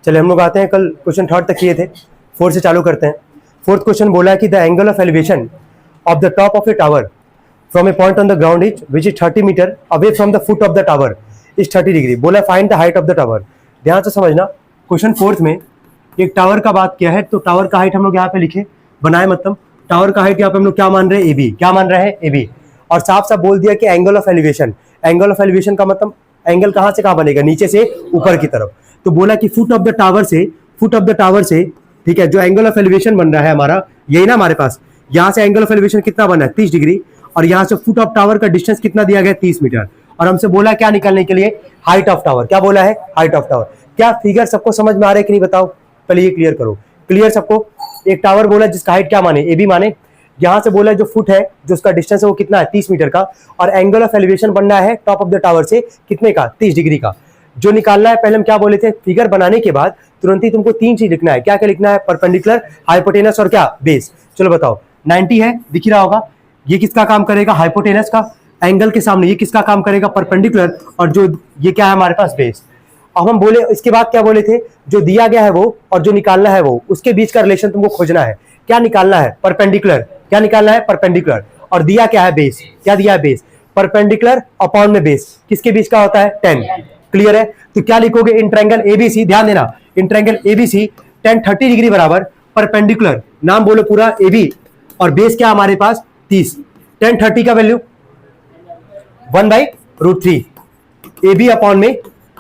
चलिए हम लोग आते हैं, कल क्वेश्चन थर्ड तक किए थे, फोर्थ से चालू करते हैं। फोर्थ क्वेश्चन बोला है कि the angle of elevation of the top of a tower from a point on the ground is which is 30 metre away from the foot of the tower is 30 degree. बोला find the height of the tower. ध्यान से समझना, question fourth में एक tower का बात किया है, तो टावर का हाइट हम लोग यहाँ पे लिखे बनाए, मतलब टावर का हाइट यहाँ पे हम लोग क्या मान रहे हैं, ए बी। क्या मान रहे हैं, ए बी। और साफ साफ बोल दिया कि angle of elevation, angle of elevation का मतलब एंगल कहाँ से कहाँ बनेगा, नीचे से ऊपर की तरफ। तो बोला कि फुट ऑफ द टावर से, फुट ऑफ द टावर से, ठीक है, जो एंगल ऑफ एलिवेशन बन रहा है हमारा, यही ना हमारे पास, यहाँ से एंगल ऑफ एलिवेशन कितना बना है, 30 डिग्री, और यहाँ से फुट ऑफ टावर का डिस्टेंस कितना दिया गया, 30 मीटर। और हमसे बोला क्या निकालने के लिए, हाइट ऑफ टावर। क्या बोला है, हाइट ऑफ टावर। क्या फिगर सबको समझ में आ रहा है कि नहीं बताओ, पहले ये क्लियर करो। क्लियर सबको। एक टावर बोला जिसका हाइट क्या माने, ए बी माने। यहाँ से बोला जो फुट है, जो उसका डिस्टेंस है वो कितना है, 30 मीटर का, और एंगल ऑफ एलिवेशन बनना है टॉप ऑफ द टावर से कितने का, 30 डिग्री का। जो निकालना है, पहले हम क्या बोले थे, फिगर बनाने के बाद तुरंत ही तुमको 3 चीज लिखना है। क्या क्या लिखना है, परपेंडिकुलर, हाइपोटेनस और क्या, बेस। चलो बताओ, 90 है, दिख ही रहा होगा, ये किसका काम करेगा, हाइपोटेनस का, एंगल के सामने ये किसका काम करेगा, परपेंडिकुलर, और जो ये क्या है हमारे पास, बेस। अब हम बोले इसके बाद क्या बोले थे, जो दिया गया है वो और जो निकालना है वो, उसके बीच का रिलेशन तुमको खोजना है। क्या निकालना है, परपेंडिकुलर। क्या निकालना है, परपेंडिकुलर। और दिया क्या है, बेस। क्या दिया है, बेस। परपेंडिकुलर अपॉन में बेस किसके बीच का होता है, 10। क्लियर है। तो क्या लिखोगे, इन ट्रायंगल एबीसी, ध्यान देना, in triangle ABC tan 30 degree बराबर परपेंडिकुलर, नाम बोलो पूरा, एबी, और बेस क्या हमारे पास, 30। tan 30 का वैल्यू 1/√3, AB अपॉन में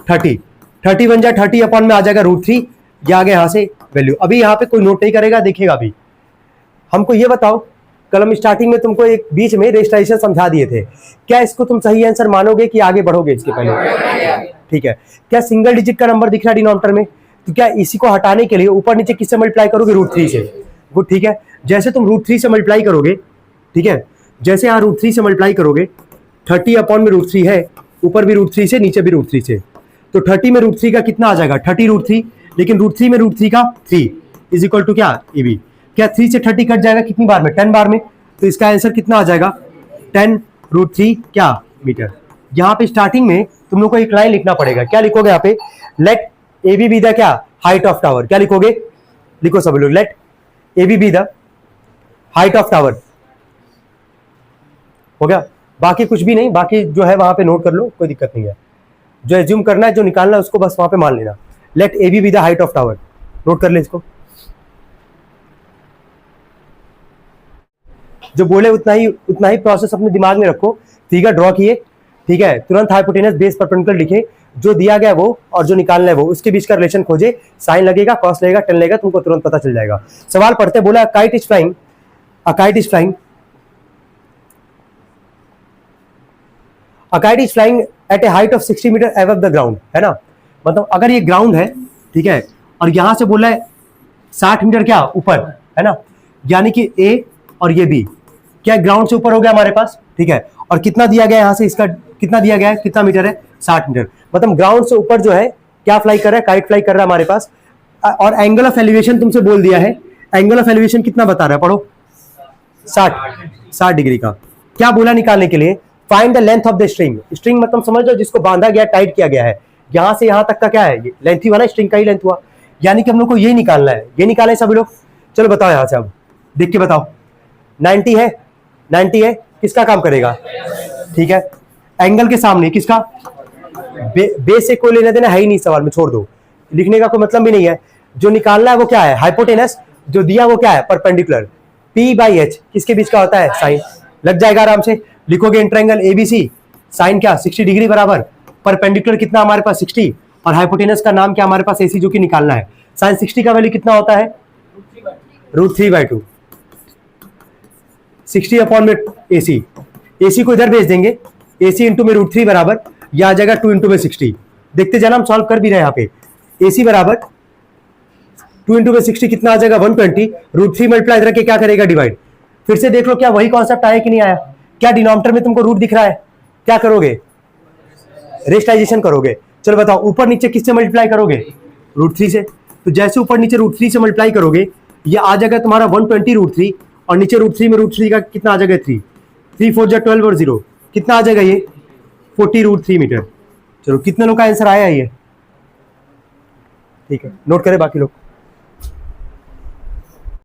30, 30 बन जाए 30 अपॉन में आ जाएगा √3, ये आ गया यहां से वैल्यू। अभी यहाँ पे कोई नोट नहीं करेगा, देखिएगा। अभी हमको ये बताओ, कल हम स्टार्टिंग में तुमको एक बीच में रेजिस्ट्रेशन समझा दिए थे, क्या इसको तुम सही आंसर मानोगे कि आगे बढ़ोगे इसके पहले, ठीक है। क्या सिंगल डिजिट का नंबर दिख रहा है डिनोमिनेटर में, तो क्या इसी को हटाने के लिए ऊपर नीचे किससे मल्टीप्लाई करोगे, √3 से। गुड, ठीक है। जैसे तुम √3 से मल्टीप्लाई करोगे, ठीक है, जैसे यहाँ √3 से मल्टीप्लाई करोगे, 30 अपॉन में √3 है, ऊपर भी √3 से, नीचे भी √3 से, तो 30 में √3 का कितना आ जाएगा, 30 √3, लेकिन √3 में √3 का 3 इज इक्वल टू क्या, AB। क्या 3 से 30 कट जाएगा कितनी बार में, 10 बार में, तो इसका आंसर कितना आ जाएगा, 10 √3 क्या मीटर। यहाँ पे स्टार्टिंग में तुम लोग को एक लाइन लिखना पड़ेगा। क्या लिखोगे यहाँ पे, लेट AB बी द क्या, हाइट ऑफ टावर। क्या लिखोगे, लिखो सब लोग, let AB be the height of tower. हो गया, बाकी कुछ भी नहीं, बाकी जो है वहां पे नोट कर लो, कोई दिक्कत नहीं है। जो एज्यूम करना है, जो निकालना है उसको बस वहां पे मान लेना। Let AB be the height of tower, note कर ले इसको। जो बोले उतना ही प्रोसेस अपने दिमाग में रखो। फिगर ड्रॉ किए, ठीक है, तुरंत हाइपोटेनस बेस परपेंडिकुलर लिखे, जो दिया गया वो और जो निकालना है वो, उसके बीच का रिलेशन खोजे। साइन लगेगा, कॉस लगेगा, टेन लगेगा, तुमको तुरंत पता चल जाएगा। सवाल पढ़ते, बोला kite is flying, a kite is flying, a kite is flying at a height of 60 metre above the ground, है ना। मतलब अगर ये ग्राउंड है, ठीक है, और यहां से बोला है 60 मीटर क्या ऊपर, है ना, यानी कि A और ये B क्या ग्राउंड से ऊपर हो गया हमारे पास, ठीक है। और कितना दिया गया यहां से, इसका कितना दिया गया है, कितना मीटर है, 60 मीटर। मतलब ग्राउंड से ऊपर जो है क्या फ्लाई कर रहा है, काइट फ्लाई कर रहा है हमारे पास। और एंगल ऑफ एलिवेशन तुमसे बोल दिया है, एंगल ऑफ एलिवेशन कितना बता रहा है, पढ़ो, 60 डिग्री का। क्या बोला निकालने के लिए, find the length of the string. String मतलब समझ लो जिसको बांधा गया, टाइट किया गया है, यहां से यहां तक का क्या है, लेंथ ही हुआ ना, स्ट्रिंग का ही लेंथ हुआ, यानी कि हम लोग को ये निकालना है। ये निकाले सभी लोग, चलो बताओ यहां से, अब देख के बताओ। 90 है, 90 है, किसका काम करेगा, ठीक है, एंगल के सामने किसका, बेस से कोई लेना देना है ही नहीं, सवाल में छोड़ दो, लिखने का कोई मतलब भी नहीं है। जो निकालना है वो क्या है, हाइपोटेनस, जो दिया वो क्या है, परपेंडिकुलर, P/H किसके बीच का होता है, साइन। लग जाएगा आराम से, लिखोगे इन ट्रायंगल ABC, साइन क्या 60 डिग्री बराबर परपेंडिकुलर कितना हमारे पास 60, और हाइपोटेनस का नाम क्या हमारे पास AC, जो कि निकालना है। साइन 60 का वैल्यू कितना होता है, √3/2, 60 अपॉन में AC को इधर भेज देंगे, AC इंटू में √3 बराबर, यह आ जाएगा 2 इंटू में 60। देखते जाना, हम सॉल्व कर भी रहे हैं यहाँ पे। AC बराबर 2 इंटू में 60 कितना आ जाएगा, 120, √3 मल्टीप्लाई इधर के क्या करेगा, डिवाइड। फिर से देख लो क्या वही कॉन्सेप्ट आया कि नहीं आया। क्या डिनोमिनेटर में तुमको रूट दिख रहा है, क्या करोगे, रेशनलाइजेशन करोगे। चलो बताओ, ऊपर नीचे किससे मल्टीप्लाई करोगे, √3 से। तो जैसे ऊपर नीचे √3 से मल्टीप्लाई करोगे, ये आ जाएगा तुम्हारा 120 √3, और नीचे √3 में √3 का कितना आ जाएगा, 3, 3 4 जा 12 और 0 कितना आ जाएगा, ये 40 √3 मीटर। चलो कितने लोग का आंसर आया ये, ठीक है, नोट करें बाकी लोग।